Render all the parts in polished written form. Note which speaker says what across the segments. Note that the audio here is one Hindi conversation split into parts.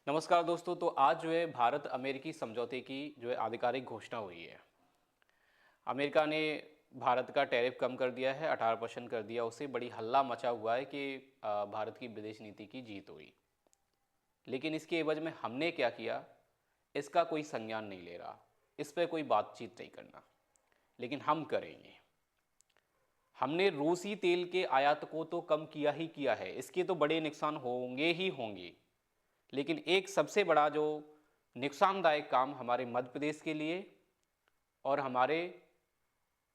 Speaker 1: नमस्कार दोस्तों। तो आज जो है भारत अमेरिकी समझौते की जो है आधिकारिक घोषणा हुई है। अमेरिका ने भारत का टैरिफ कम कर दिया है, 18% कर दिया। उससे बड़ी हल्ला मचा हुआ है कि भारत की विदेश नीति की जीत हुई। लेकिन इसके एवज में हमने क्या किया, इसका कोई संज्ञान नहीं ले रहा, इस पर कोई बातचीत नहीं करना। लेकिन हम करेंगे। हमने रूसी तेल के आयात को तो कम किया ही किया है, इसके तो बड़े नुकसान होंगे ही होंगे। लेकिन एक सबसे बड़ा जो नुकसानदायक काम हमारे मध्य प्रदेश के लिए और हमारे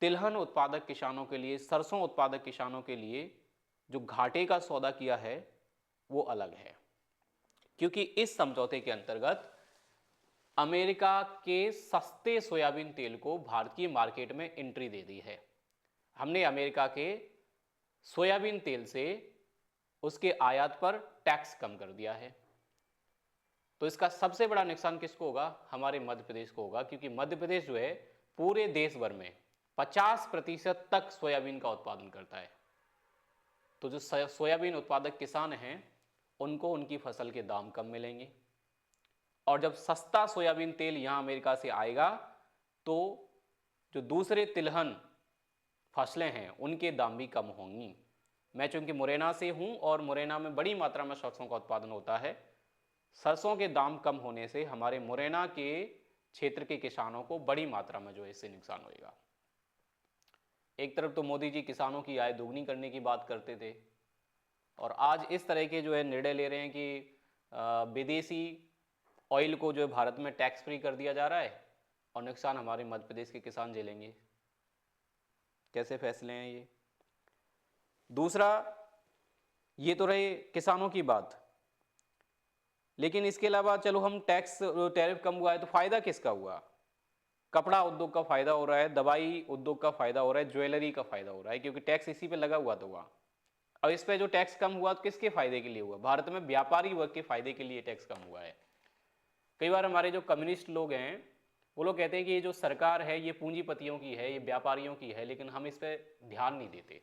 Speaker 1: तिलहन उत्पादक किसानों के लिए, सरसों उत्पादक किसानों के लिए जो घाटे का सौदा किया है वो अलग है। क्योंकि इस समझौते के अंतर्गत अमेरिका के सस्ते सोयाबीन तेल को भारतीय मार्केट में एंट्री दे दी है। हमने अमेरिका के सोयाबीन तेल से उसके आयात पर टैक्स कम कर दिया है। तो इसका सबसे बड़ा नुकसान किसको होगा? हमारे मध्य प्रदेश को होगा, क्योंकि मध्य प्रदेश जो है पूरे देश भर में 50% तक सोयाबीन का उत्पादन करता है। तो जो सोयाबीन उत्पादक किसान हैं उनको उनकी फसल के दाम कम मिलेंगे, और जब सस्ता सोयाबीन तेल यहां अमेरिका से आएगा तो जो दूसरे तिलहन फसलें हैं उनके दाम भी कम होंगी। मैं चूंकि मुरैना से हूं और मुरैना में बड़ी मात्रा में सरसों का उत्पादन होता है। सरसों के दाम कम होने से हमारे मुरैना के क्षेत्र के किसानों को बड़ी मात्रा में जो है इससे नुकसान होगा। एक तरफ तो मोदी जी किसानों की आय दोगुनी करने की बात करते थे, और आज इस तरह के जो है निर्णय ले रहे हैं कि विदेशी ऑयल को जो है भारत में टैक्स फ्री कर दिया जा रहा है, और नुकसान हमारे मध्य प्रदेश के किसान झेलेंगे। कैसे फैसले हैं ये? दूसरा, ये तो रहे किसानों की बात, लेकिन इसके अलावा चलो हम टैरिफ कम हुआ है तो फायदा किसका हुआ? कपड़ा उद्योग का फायदा हो रहा है, दवाई उद्योग का फायदा हो रहा है, ज्वेलरी का फायदा हो रहा है, क्योंकि टैक्स इसी पे लगा हुआ तो हुआ। अब इस पे जो टैक्स कम हुआ तो किसके फायदे के लिए हुआ? भारत में व्यापारी वर्ग के फायदे के लिए टैक्स कम हुआ है। कई बार हमारे जो कम्युनिस्ट लोग हैं वो लोग कहते हैं कि ये जो सरकार है ये पूंजीपतियों की है, ये व्यापारियों की है, लेकिन हम इस पर ध्यान नहीं देते।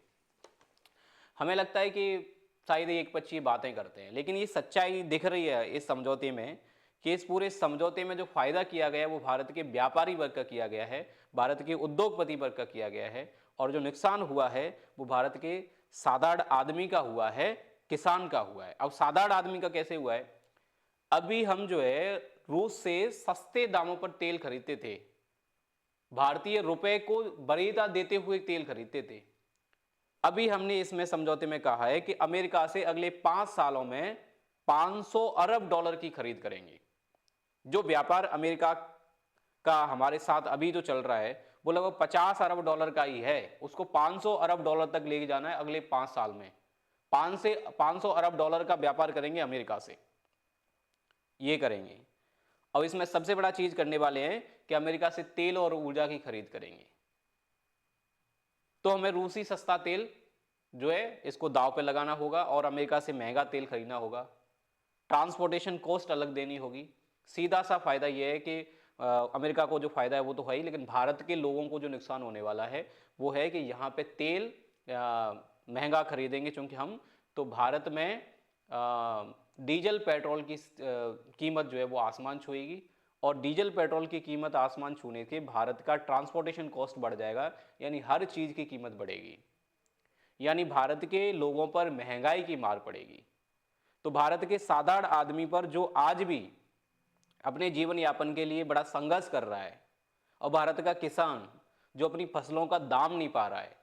Speaker 1: हमें लगता है कि शायद एक पक्षी बातें करते हैं, लेकिन ये सच्चाई दिख रही है इस समझौते में कि इस पूरे समझौते में जो फायदा किया गया है वो भारत के व्यापारी वर्ग का किया गया है, भारत के उद्योगपति वर्ग का किया गया है, और जो नुकसान हुआ है वो भारत के साधारण आदमी का हुआ है, किसान का हुआ है। अब साधारण आदमी का कैसे हुआ है? अभी हम जो है रूस से सस्ते दामों पर तेल खरीदते थे, भारतीय रुपए को वरीयता देते हुए तेल खरीदते थे। अभी हमने इसमें समझौते में कहा है कि अमेरिका से अगले 5 सालों में 500 अरब डॉलर की खरीद करेंगे। जो व्यापार अमेरिका का हमारे साथ अभी जो चल रहा है वो लगभग 50 अरब डॉलर का ही है, उसको 500 अरब डॉलर तक लेके जाना है अगले 5 साल में। 500 अरब डॉलर का व्यापार करेंगे अमेरिका से, ये करेंगे। और इसमें सबसे बड़ा चीज करने वाले हैं कि अमेरिका से तेल और ऊर्जा की खरीद करेंगे। तो हमें रूसी सस्ता तेल जो है इसको दांव पे लगाना होगा और अमेरिका से महंगा तेल खरीदना होगा। ट्रांसपोर्टेशन कॉस्ट अलग देनी होगी। सीधा सा फायदा यह है कि अमेरिका को जो फायदा है वो तो है ही, लेकिन भारत के लोगों को जो नुकसान होने वाला है वो है कि यहाँ पे तेल महंगा खरीदेंगे, क्योंकि हम तो भारत में डीजल पेट्रोल की कीमत जो है वो आसमान छुएगी, और डीजल पेट्रोल की कीमत आसमान छूने से भारत का ट्रांसपोर्टेशन कॉस्ट बढ़ जाएगा, यानी हर चीज़ की कीमत बढ़ेगी, यानी भारत के लोगों पर महंगाई की मार पड़ेगी। तो भारत के साधारण आदमी पर जो आज भी अपने जीवन यापन के लिए बड़ा संघर्ष कर रहा है, और भारत का किसान जो अपनी फसलों का दाम नहीं पा रहा है,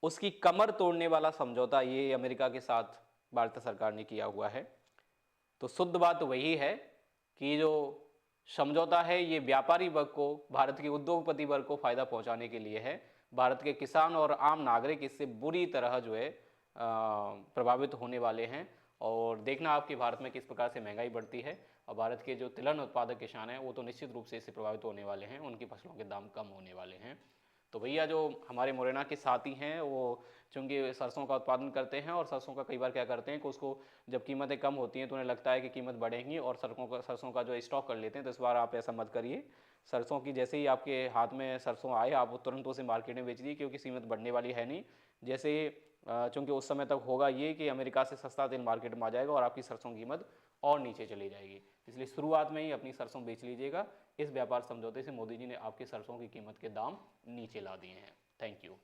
Speaker 1: उसकी कमर तोड़ने वाला समझौता ये अमेरिका के साथ भारत सरकार ने किया हुआ है। तो शुद्ध बात वही है कि जो समझौता है ये व्यापारी वर्ग को, भारत के उद्योगपति वर्ग को फायदा पहुंचाने के लिए है। भारत के किसान और आम नागरिक इससे बुरी तरह जो है प्रभावित होने वाले हैं। और देखना आपके भारत में किस प्रकार से महंगाई बढ़ती है, और भारत के जो तिलहन उत्पादक किसान हैं वो तो निश्चित रूप से इससे प्रभावित होने वाले हैं, उनकी फसलों के दाम कम होने वाले हैं। तो भैया जो हमारे मुरैना के साथी हैं वो चूँकि सरसों का उत्पादन करते हैं, और सरसों का कई बार क्या करते हैं कि उसको जब कीमतें कम होती हैं तो उन्हें लगता है कि कीमत बढ़ेंगी और सरसों का जो स्टॉक कर लेते हैं। तो इस बार आप ऐसा मत करिए। सरसों की जैसे ही आपके हाथ में सरसों आए आप तुरंत उसे मार्केट में बेच दिए, क्योंकि कीमत बढ़ने वाली है नहीं। जैसे चूँकि उस समय तक होगा ये कि अमेरिका से सस्ता तेल मार्केट में आ जाएगा और आपकी सरसों की कीमत और नीचे चली जाएगी। इसलिए शुरुआत में ही अपनी सरसों बेच लीजिएगा। इस व्यापार समझौते से मोदी जी ने आपके सरसों की कीमत के दाम नीचे ला दिए हैं। Thank you.